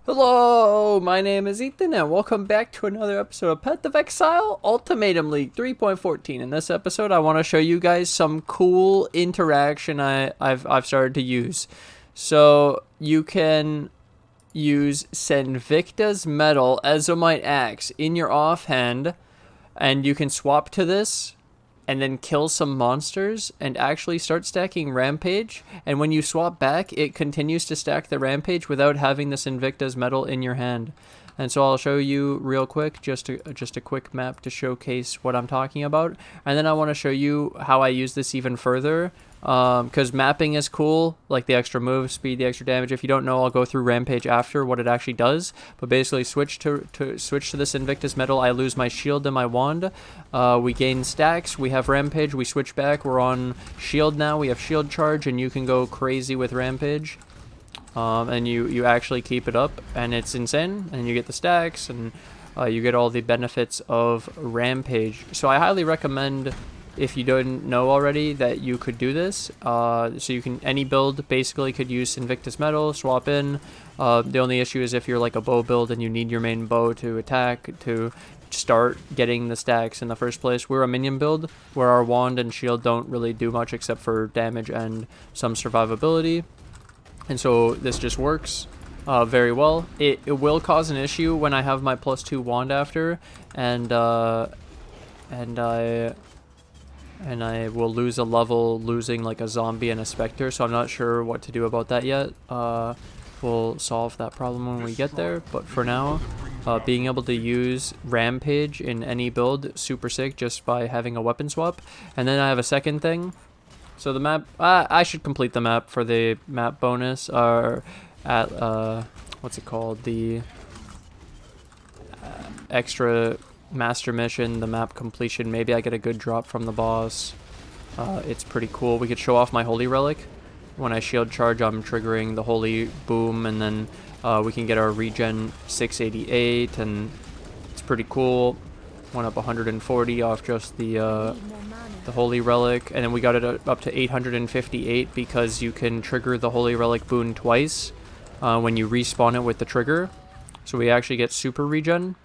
Hello, my name is Ethan, and welcome back to another episode of Path of Exile Ultimatum League 3.14. In this episode, I want to show you guys some cool interaction I've started to use. So you can use Sinvicta's Mettle Ezomyte Axe in your offhand, and you can swap to this and then kill some monsters and actually start stacking Rampage. And when you swap back, it continues to stack the Rampage without having the Sinvicta's Mettle in your hand. And so I'll show you real quick, just a quick map to showcase what I'm talking about. And then I want to show you how I use this even further. Because mapping is cool, like the extra move speed, the extra damage. If you don't know, I'll go through Rampage after what it actually does. But basically, switch to this Invictus Mettle. I lose my shield and my wand. We gain stacks. We have Rampage. We switch back. We're on shield now. We have shield charge, and you can go crazy with Rampage. And you actually keep it up, and it's insane. And you get the stacks, and you get all the benefits of Rampage. So I highly recommend, if you don't know already, that you could do this. So you can, any build basically could use Sinvicta's Mettle, swap in. The only issue is if you're like a bow build and you need your main bow to attack to start getting the stacks in the first place. We're a minion build where our wand and shield don't really do much except for damage and some survivability. And so this just works very well. It will cause an issue when I have my +2 wand after, and I will lose a level losing like a zombie and a Spectre, so I'm not sure what to do about that yet. We'll solve that problem when we get there, but for now, being able to use Rampage in any build, super sick just by having a weapon swap. And then I have a second thing. So the map, I should complete the map for the map bonus, or at, what's it called, the extra master mission, the map completion. Maybe I get a good drop from the boss. It's pretty cool. We could show off my holy relic. When I shield charge, I'm triggering the holy boom, and then we can get our regen 688, and it's pretty cool. Went up 140 off just the holy relic, and then we got it up to 858 because you can trigger the holy relic boon twice when you respawn it with the trigger. So we actually get super regen.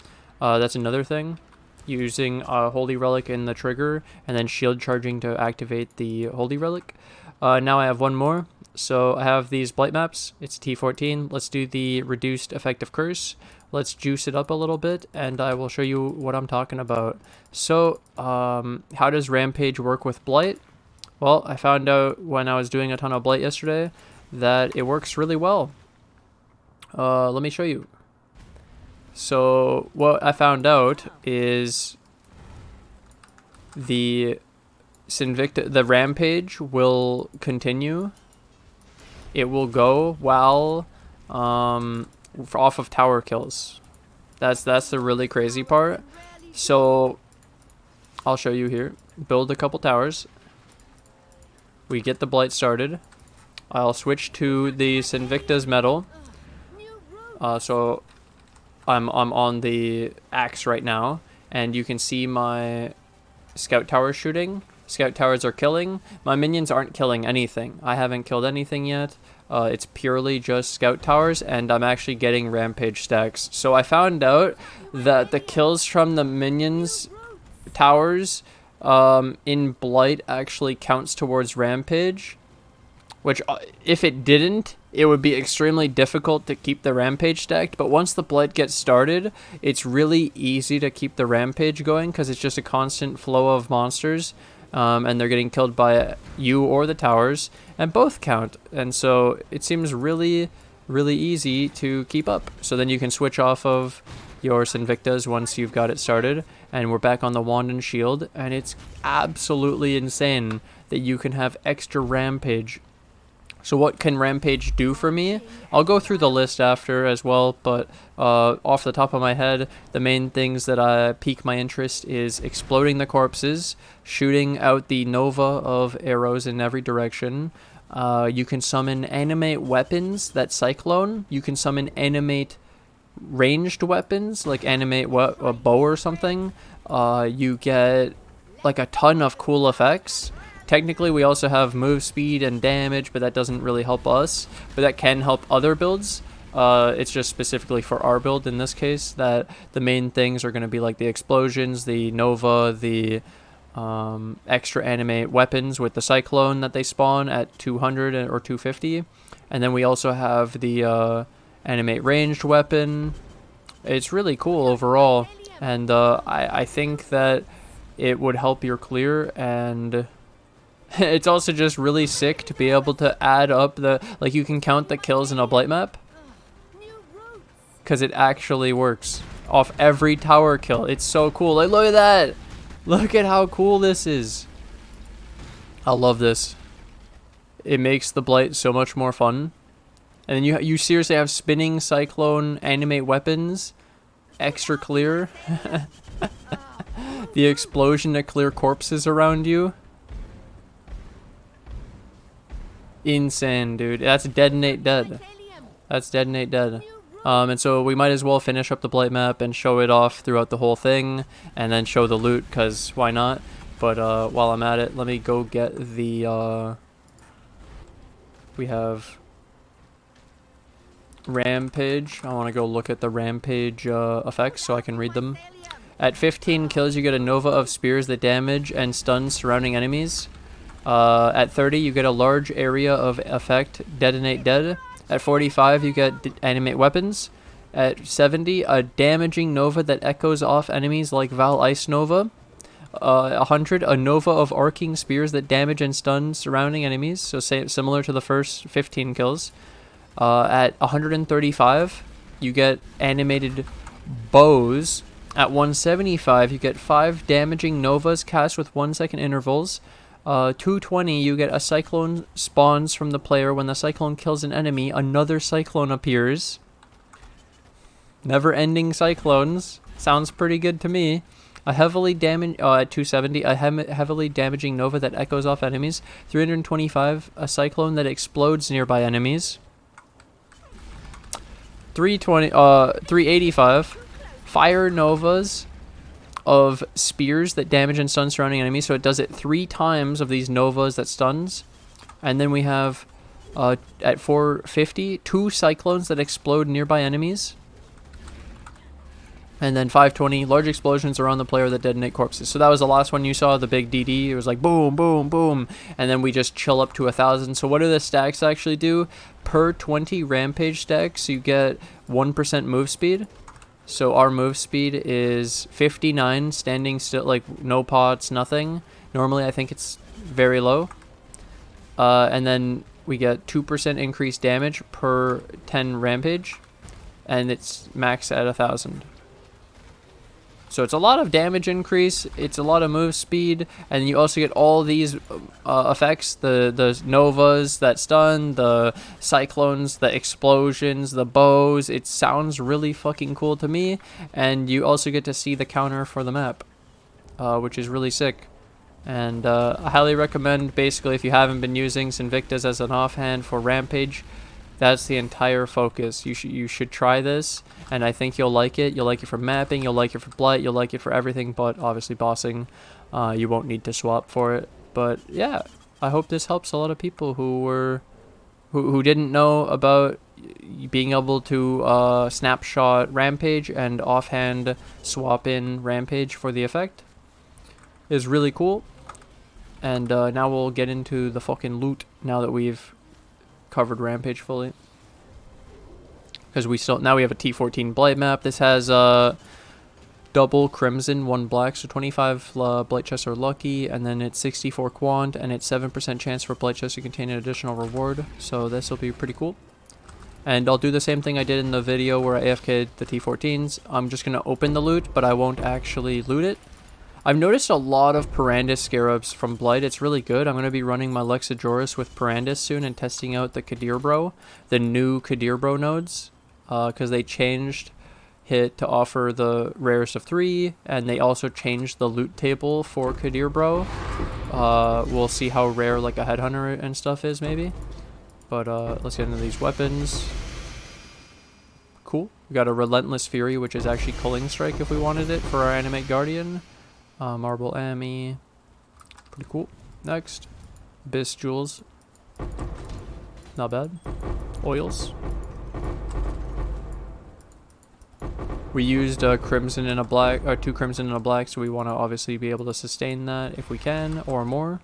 That's another thing, using a holy relic in the trigger and then shield charging to activate the holy relic. Now I have one more. So I have these Blight maps. It's T14. Let's do the reduced effective curse. Let's juice it up a little bit, and I will show you what I'm talking about. So how does Rampage work with Blight? Well, I found out when I was doing a ton of Blight yesterday that it works really well. Let me show you. So what I found out is the Sinvicta, the Rampage will continue. It will go while off of tower kills. That's the really crazy part. So I'll show you here. Build a couple towers. We get the Blight started. I'll switch to the Sinvicta's Mettle. So I'm on the axe right now, and you can see my scout tower shooting. Scout towers are killing. My minions aren't killing anything. I haven't killed anything yet. It's purely just scout towers, and I'm actually getting Rampage stacks. So I found out that the kills from the minions towers in Blight actually counts towards Rampage, which if it didn't, it would be extremely difficult to keep the Rampage stacked. But once the Blight gets started, it's really easy to keep the Rampage going because it's just a constant flow of monsters. And they're getting killed by you or the towers, and both count. And so it seems really, really easy to keep up. So then you can switch off of your Sinvictas once you've got it started, and we're back on the wand and shield, and it's absolutely insane that you can have extra Rampage. So what can Rampage do for me? I'll go through the list after as well, but off the top of my head, the main things that pique my interest is exploding the corpses, shooting out the nova of arrows in every direction. You can summon animate weapons that cyclone. You can summon animate ranged weapons, like animate a bow or something. You get like a ton of cool effects. Technically, we also have move speed and damage, but that doesn't really help us. But that can help other builds. It's just specifically for our build in this case that the main things are going to be like the explosions, the nova, the extra animate weapons with the cyclone that they spawn at 200 or 250, and then we also have the animate ranged weapon. It's really cool overall, and I think that it would help your clear, and it's also just really sick to be able to add up the, like, you can count the kills in a Blight map because it actually works off every tower kill. It's so cool. Like, look at that. Look at how cool this is. I love this. It makes the Blight so much more fun. And then you seriously have spinning cyclone animate weapons, extra clear, the explosion to clear corpses around you. Insane, dude. That's detonate dead. That's detonate dead. And so we might as well finish up the Blight map and show it off throughout the whole thing, and then show the loot, because why not? But while I'm at it, let me go get the we have Rampage. I want to go look at the Rampage effects so I can read them. At 15 kills, you get a nova of spears that damage and stun surrounding enemies. At 30, you get a large area of effect, detonate dead. At 45, you get animate weapons. At 70, a damaging nova that echoes off enemies like Val Ice Nova. 100, a nova of arcing spears that damage and stun surrounding enemies, so similar to the first 15 kills. At 135, you get animated bows. At 175, you get 5 damaging novas cast with 1 second intervals. 220, you get a cyclone spawns from the player. When the cyclone kills an enemy, another cyclone appears. Never-ending cyclones. Sounds pretty good to me. A heavily damaged, at 270, a heavily damaging nova that echoes off enemies. 325, a cyclone that explodes nearby enemies. 385, fire novas of spears that damage and stun surrounding enemies, so it does it 3 times of these novas that stuns. And then we have at 450, 2 cyclones that explode nearby enemies. And then 520, large explosions around the player that detonate corpses. So that was the last one you saw, the big DD. It was like boom, boom, boom, and then we just chill up to 1,000. So what do the stacks actually do? Per 20 Rampage stacks, you get 1% move speed. So our move speed is 59, standing still, like no pots, nothing. Normally I think it's very low. And then we get 2% increased damage per 10 Rampage, and it's max at 1,000. So it's a lot of damage increase, it's a lot of move speed, and you also get all these effects, the novas that stun, the cyclones, the explosions, the bows. It sounds really fucking cool to me, and you also get to see the counter for the map, which is really sick. And I highly recommend, basically, if you haven't been using Sinvictas as an offhand for Rampage, that's the entire focus. You should try this, and I think you'll like it. You'll like it for mapping, you'll like it for Blight, you'll like it for everything, but obviously bossing, you won't need to swap for it. But yeah, I hope this helps a lot of people who didn't know about being able to snapshot Rampage and offhand swap in Rampage for the effect. Is really cool. And now we'll get into the fucking loot now that we've covered Rampage fully, because now we have a T14 Blight map. This has double crimson, 1 black, so 25 Blight chests are lucky, and then it's 64 quant, and it's 7% chance for Blight chests to contain an additional reward, so this will be pretty cool. And I'll do the same thing I did in the video where I AFK'd the T14s. I'm just going to open the loot, but I won't actually loot it. I've noticed a lot of Parandus Scarabs from Blight. It's really good. I'm going to be running my Lexajoris with Parandus soon and testing out the Kadirbro, the new Kadirbro nodes, because they changed it to offer the rarest of 3, and they also changed the loot table for Kadirbro. We'll see how rare like a Headhunter and stuff is maybe. But let's get into these weapons. Cool. We got a Relentless Fury, which is actually Culling Strike if we wanted it for our Animate Guardian. Marble Ami, pretty cool. Next, Abyss Jewels, not bad. Oils, We used a crimson and a black, or 2 crimson and a black, so we want to obviously be able to sustain that if we can, or more.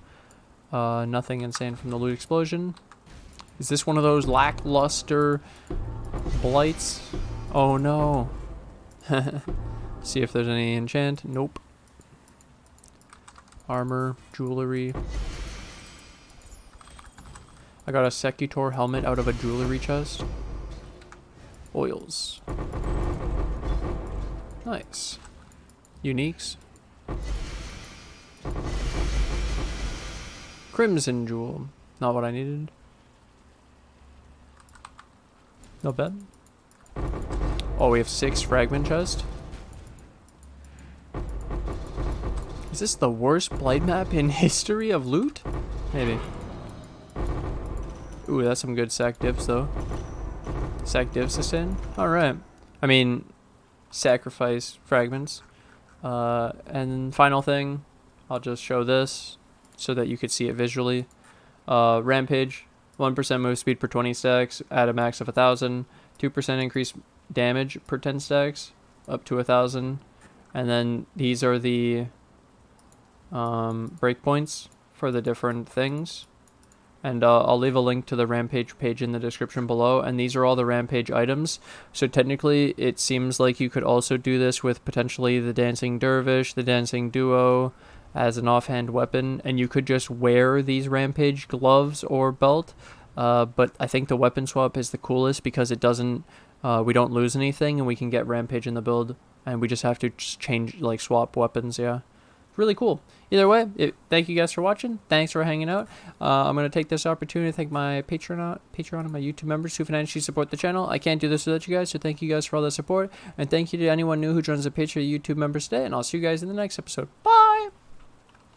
Nothing insane from the loot explosion. Is this one of those lackluster blights? Oh no. See if there's any enchant. Nope. Armor, jewelry. I got a Secutor helmet out of a jewelry chest. Oils. Nice. Uniques. Crimson jewel. Not what I needed. Not bad. Oh, we have 6 fragment chest. Is this the worst Blight map in history of loot? Maybe. Ooh, that's some good sack divs though. Sack div sustain? Alright. I mean, sacrifice fragments. And final thing, I'll just show this so that you could see it visually. Rampage, 1% move speed per 20 stacks at a max of 1,000. 2% increase damage per 10 stacks up to 1,000. And then these are the breakpoints for the different things. And I'll leave a link to the Rampage page in the description below. And these are all the Rampage items. So technically, it seems like you could also do this with potentially the Dancing Dervish, the Dancing Duo, as an offhand weapon. And you could just wear these Rampage gloves or belt. But I think the weapon swap is the coolest because it doesn't... we don't lose anything and we can get Rampage in the build. And we just have to just change, like, swap weapons, yeah. Really cool. Either way, thank you guys for watching. Thanks for hanging out. I'm going to take this opportunity to thank my Patreon and my YouTube members who financially support the channel. I can't do this without you guys, so thank you guys for all the support. And thank you to anyone new who joins the Patreon YouTube members today. And I'll see you guys in the next episode. Bye!